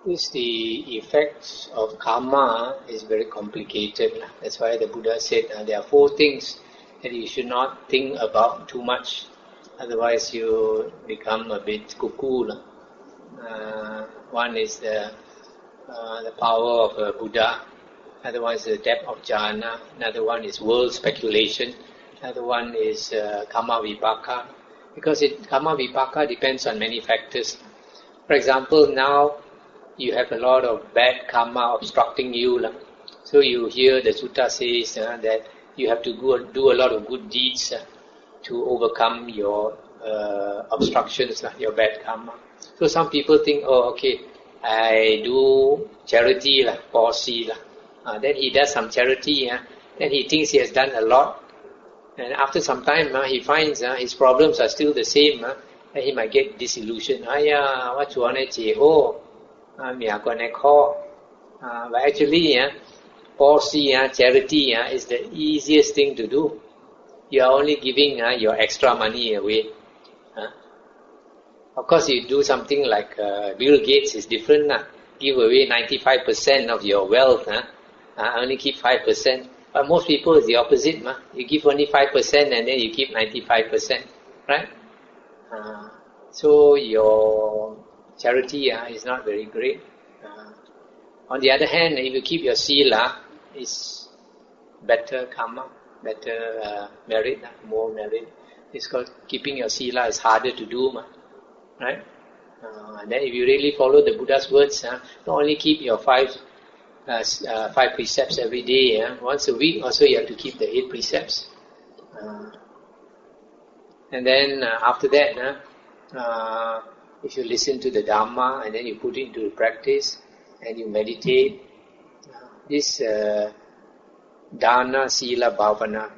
The effects of karma is very complicated. That's why the Buddha said there are 4 things that you should not think about too much. Otherwise you become a bit cuckoo. One is the power of a Buddha. Another one is the depth of jhana. Another one is world speculation. Another one is Kamma Vipaka. Because Kamma Vipaka depends on many factors. For example, now you have a lot of bad karma obstructing you. So you hear the sutta says that you have to do a lot of good deeds to overcome your obstructions, your bad karma. So some people think, oh, okay, I do charity, policy. Then he does some charity, then he thinks he has done a lot. And after some time, he finds his problems are still the same, and he might get disillusioned. What you want to but actually, policy, charity is the easiest thing to do. You are only giving your extra money away. Of course, you do something like Bill Gates is different. Give away 95% of your wealth. Only keep 5%. But most people is the opposite. You give only 5% and then you keep 95%. Right? So your charity is not very great. On the other hand, if you keep your sila, it's better karma, better merit, more merit. It's called keeping your sila is harder to do. Right? And then if you really follow the Buddha's words, not only keep your 5 precepts every day, once a week also you have to keep the 8 precepts. And then after that, if you listen to the Dhamma and then you put it into practice and you meditate, this dana, sila, bhavana.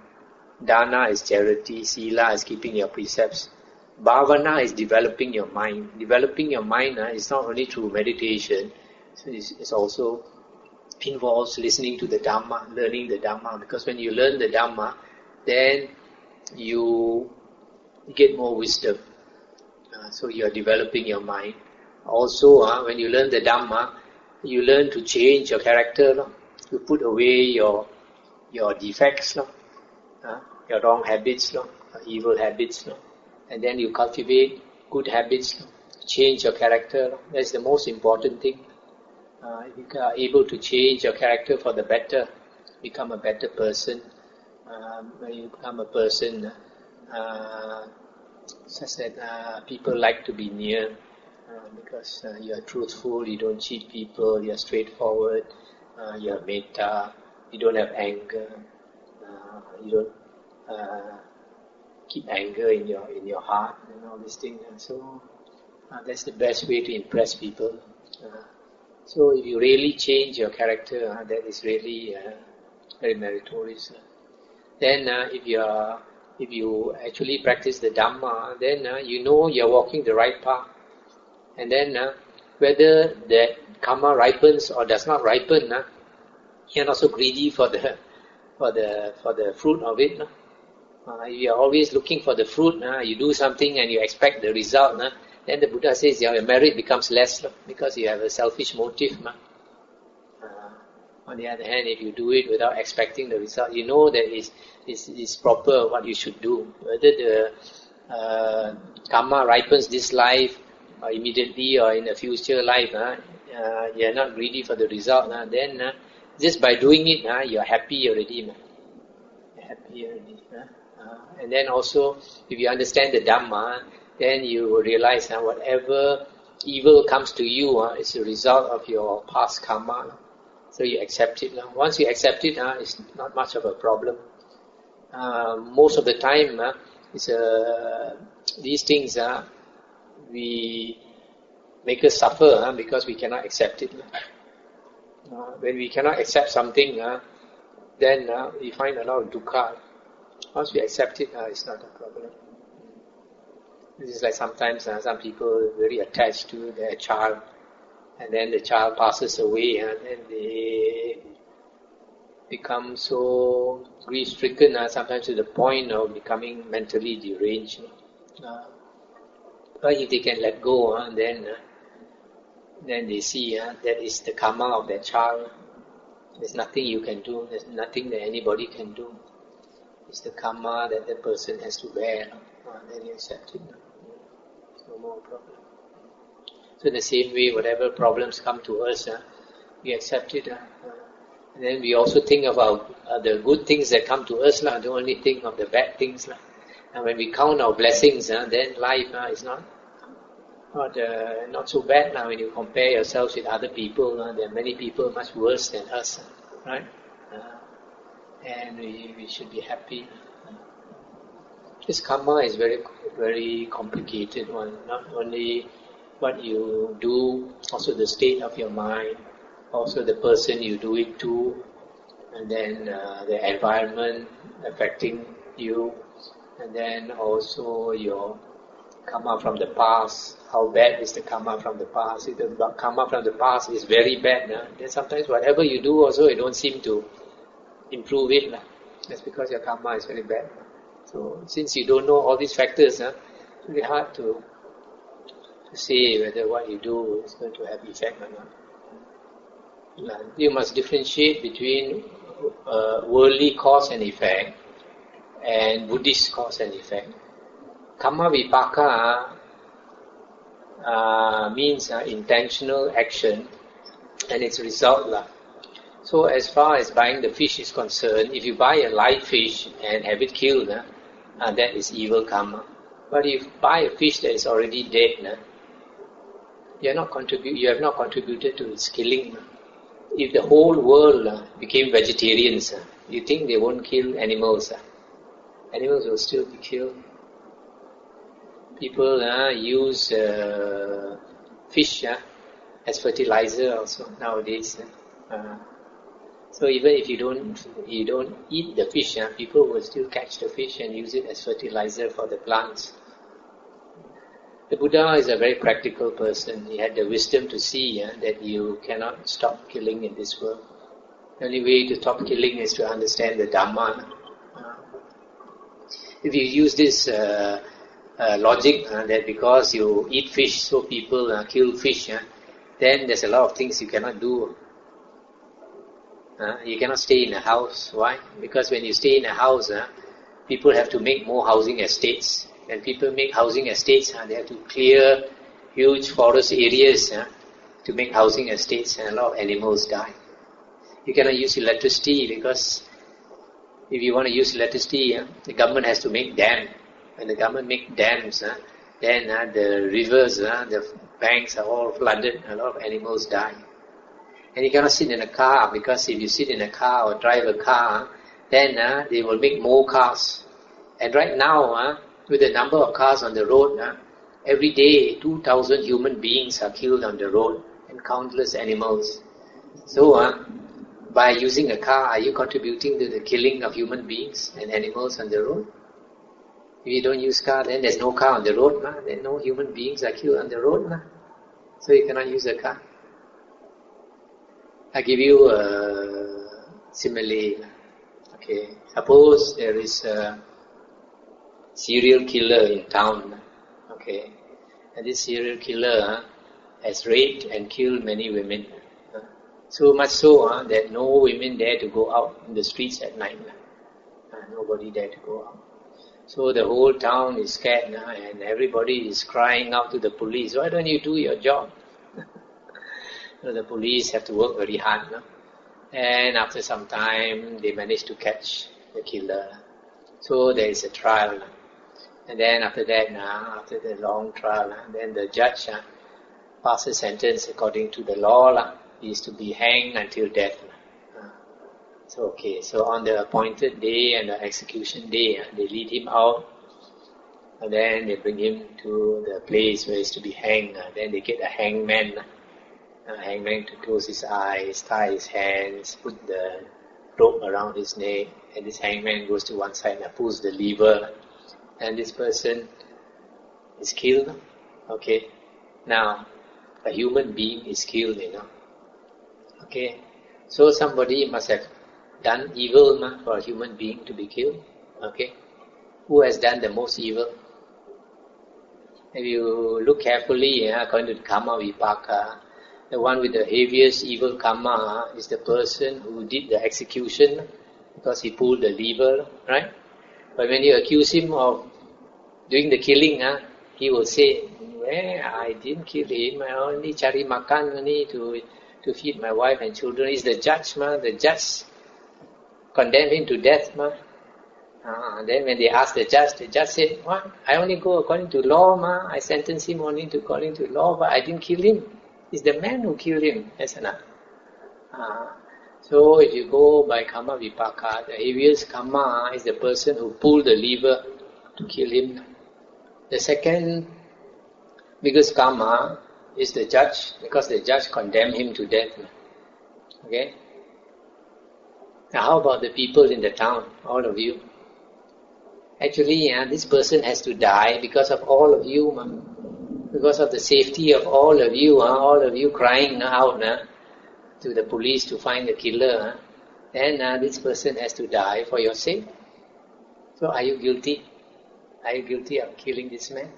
Dana is charity, sila is keeping your precepts. Bhavana is developing your mind. Developing your mind is not only through meditation, so it's also involves listening to the Dhamma, learning the Dhamma. Because when you learn the Dhamma, then you get more wisdom. So you are developing your mind. Also, when you learn the Dhamma, you learn to change your character. You put away your defects, your wrong habits, evil habits. And then you cultivate good habits, change your character. That's the most important thing. If you are able to change your character for the better, become a better person. When you become a person such that people like to be near, because you are truthful, you don't cheat people, you are straightforward, you are metta, you don't have anger, you don't keep anger in your heart and all these things. And so that's the best way to impress people. So if you really change your character, that is really very meritorious. Then if you actually practice the Dhamma, then you know you're walking the right path. And then whether that karma ripens or does not ripen, you're not so greedy for the fruit of it. If you are always looking for the fruit, you do something and you expect the result, then the Buddha says your merit becomes less because you have a selfish motive. On the other hand, if you do it without expecting the result, you know that it's proper what you should do. Whether the karma ripens this life or immediately or in a future life, you are not greedy for the result. Then just by doing it, you are happy already. You're happy already. And then also, if you understand the Dhamma, then you will realize that whatever evil comes to you is a result of your past karma. So you accept it. Once you accept it, it's not much of a problem. Most of the time, these things we make us suffer because we cannot accept it. When we cannot accept something, then we find a lot of dukkha. Once we accept it, it's not a problem. This is like sometimes some people are very attached to their child, and then the child passes away, and then they become so grief-stricken, sometimes to the point of becoming mentally deranged. But if they can let go, then then they see that is the karma of that child. There's nothing you can do. There's nothing that anybody can do. It's the karma that the person has to bear. Then you accept it. No more problem. So in the same way, whatever problems come to us, we accept it. And then we also think about the good things that come to us. Don't only think of the bad things. And when we count our blessings, then life is not so bad now when you compare yourselves with other people. There are many people much worse than us, right? And we should be happy. This karma is very, very complicated one. Not only what you do, also the state of your mind, also the person you do it to, and then the environment affecting you, and then also your karma from the past. How bad is the karma from the past? If the karma from the past is very bad, then sometimes whatever you do also, you don't seem to improve it. That's because your karma is very bad. So since you don't know all these factors, it's very hard to say whether what you do is going to have effect or not. You must differentiate between worldly cause and effect and Buddhist cause and effect. Kamma Vipaka means intentional action and its result. So as far as buying the fish is concerned, if you buy a live fish and have it killed, that is evil karma. But if you buy a fish that is already dead, you have not contributed to its killing. If the whole world became vegetarians, you think they won't kill animals? Animals will still be killed. People use fish as fertilizer also nowadays. So even if you don't eat the fish, people will still catch the fish and use it as fertilizer for the plants. The Buddha is a very practical person. He had the wisdom to see that you cannot stop killing in this world. The only way to stop killing is to understand the Dhamma. If you use this logic that because you eat fish, so people kill fish, then there's a lot of things you cannot do. You cannot stay in a house. Why? Because when you stay in a house, people have to make more housing estates. When people make housing estates, they have to clear huge forest areas to make housing estates, and a lot of animals die. You cannot use electricity because if you want to use electricity, the government has to make dams. When the government make dams, then the rivers, the banks are all flooded, a lot of animals die. And you cannot sit in a car, because if you sit in a car or drive a car, then they will make more cars. And right now, with the number of cars on the road, every day 2,000 human beings are killed on the road and countless animals. So by using a car, are you contributing to the killing of human beings and animals on the road? If you don't use car, then there's no car on the road, then no human beings are killed on the road. So you cannot use a car. I give you a simile. Okay, suppose there is a serial killer in town. Okay, and this serial killer has raped and killed many women. So much so that no women dare to go out in the streets at night. Nobody dare to go out. So the whole town is scared and everybody is crying out to the police, why don't you do your job? So the police have to work very hard. And after some time, they manage to catch the killer. So there is a trial. And then after that, after the long trial, then the judge passes sentence according to the law. He is to be hanged until death. So on the appointed day and the execution day, they lead him out. And then they bring him to the place where he is to be hanged. Then they get a hangman. Hangman to close his eyes, tie his hands, put the rope around his neck, and this hangman goes to one side and pulls the lever, and this person is killed. Okay, now a human being is killed, Okay, so somebody must have done evil for a human being to be killed. Okay, who has done the most evil? If you look carefully, according to Kamma Vipaka, the one with the heaviest evil karma is the person who did the execution because he pulled the lever, right? But when you accuse him of doing the killing, he will say, well, I didn't kill him, I only cari makan only to feed my wife and children. It's the judge, the judge condemned him to death. Then when they asked the judge said, what? I only go according to law, I sentence him only according to law, but I didn't kill him. It's the man who killed him. So if you go by Kamma Vipaka, the heaviest karma is the person who pulled the lever to kill him. The second biggest karma is the judge, because the judge condemned him to death. Okay? Now how about the people in the town, all of you? Actually, this person has to die because of all of you, because of the safety of all of you crying out to the police to find the killer. Then this person has to die for your sake. So are you guilty? Are you guilty of killing this man?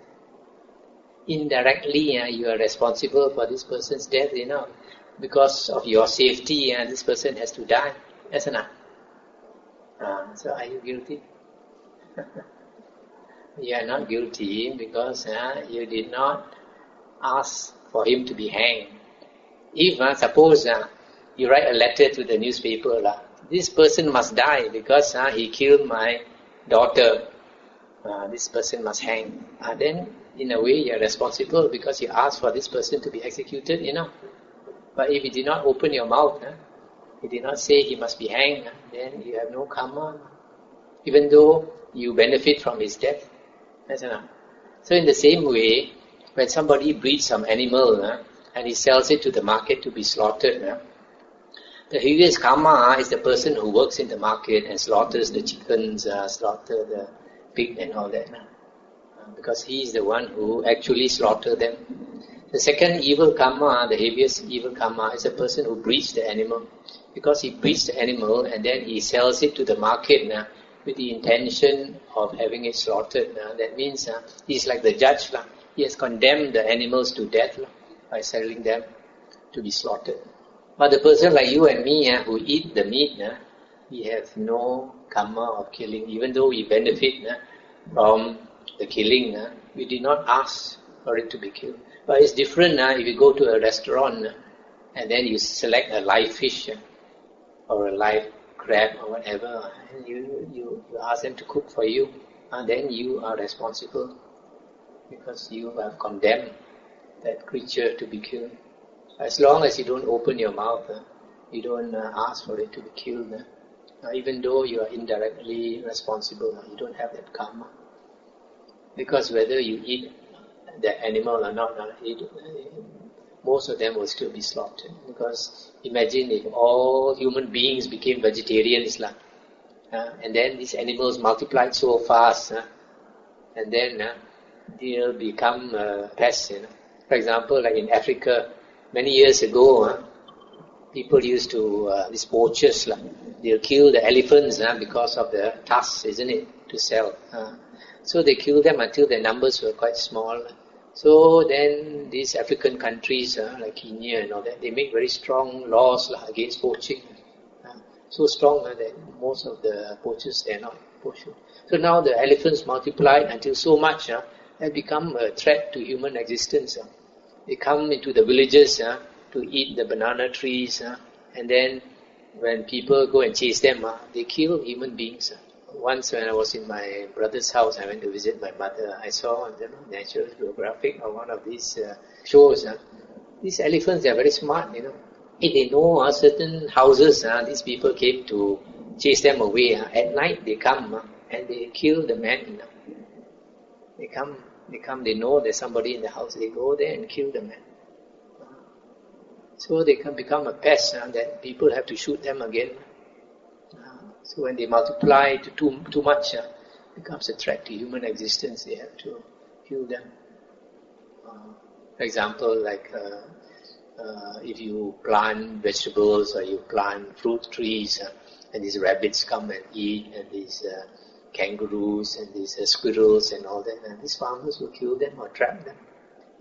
Indirectly, you are responsible for this person's death, because of your safety, this person has to die. So are you guilty? You are not guilty because you did not ask for him to be hanged. If, suppose you write a letter to the newspaper, this person must die because he killed my daughter, this person must hang. Then in a way you are responsible because you asked for this person to be executed, But if you did not open your mouth, you did not say he must be hanged, then you have no karma, even though you benefit from his death. So in the same way, when somebody breeds some animal and he sells it to the market to be slaughtered, the heaviest karma is the person who works in the market and slaughters the chickens, slaughter the pig and all that, because he is the one who actually slaughtered them. The second evil karma, the heaviest evil karma, is the person who breeds the animal, because he breeds the animal and then he sells it to the market with the intention of having it slaughtered. That means he is like the judge. He has condemned the animals to death by selling them to be slaughtered. But the person like you and me who eat the meat, we have no karma of killing. Even though we benefit from the killing, we did not ask for it to be killed. But it's different if you go to a restaurant and then you select a live fish or a live crab or whatever, and you ask them to cook for you, and then you are responsible because you have condemned that creature to be killed. As long as you don't open your mouth, you don't ask for it to be killed, even though you are indirectly responsible, you don't have that karma. Because whether you eat the animal or not, most of them will still be slaughtered. Because imagine if all human beings became vegetarians, and then these animals multiplied so fast, and then they'll become pests. For example, like in Africa, many years ago, people used to, these poachers, they'll kill the elephants because of the tusks, isn't it, to sell. So they killed them until their numbers were quite small. So then these African countries like Kenya and all that, they make very strong laws against poaching. So strong that most of the poachers, they are not poaching. So now the elephants multiplied until so much have become a threat to human existence. They come into the villages to eat the banana trees, and then when people go and chase them, they kill human beings. Once when I was in my brother's house, I went to visit my mother. I saw on the National Geographic or one of these shows. These elephants, they are very smart, If they know certain houses, these people came to chase them away. At night they come and they kill the man. They come, they know there's somebody in the house. They go there and kill the man. So they can become a pest that people have to shoot them again. So when they multiply to too much, it becomes a threat to human existence. They have to kill them. For example, like if you plant vegetables or you plant fruit trees, and these rabbits come and eat, and these kangaroos and these squirrels and all that, and these farmers will kill them or trap them.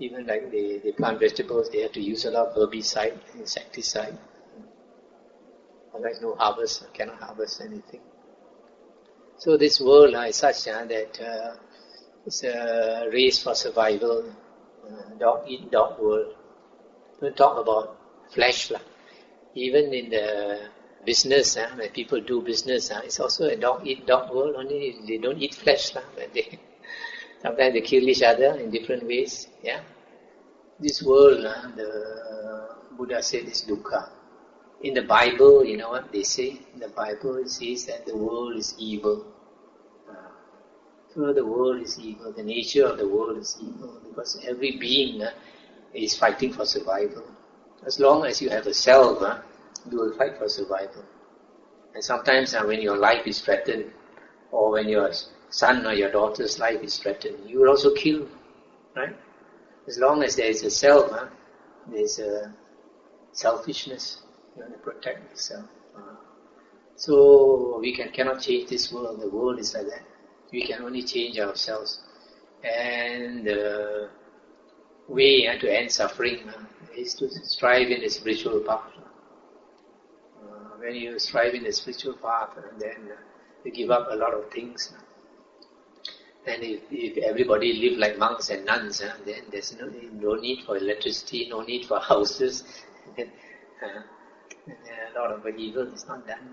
Even like they plant vegetables, they have to use a lot of herbicide, insecticide. Otherwise no harvest, cannot harvest anything. So this world is such that it's a race for survival, dog eat dog world. Don't talk about flesh. Even in the business, when people do business, it's also a dog eat dog world, only they don't eat flesh. But sometimes they kill each other in different ways. Yeah, this world, the Buddha said, is dukkha. In the Bible, you know what they say? In the Bible, it says that the world is evil. So the world is evil. The nature of the world is evil because every being is fighting for survival. As long as you have a self, you will fight for survival. And sometimes when your life is threatened, or when your son or your daughter's life is threatened, you will also kill, right? As long as there is a self, there is a selfishness. You want to protect yourself. So we cannot change this world. The world is like that. We can only change ourselves. And the way to end suffering is to strive in the spiritual path. When you strive in the spiritual path, then you give up a lot of things. And if everybody live like monks and nuns, then there's no need for electricity, no need for houses. A lot of evil is not done.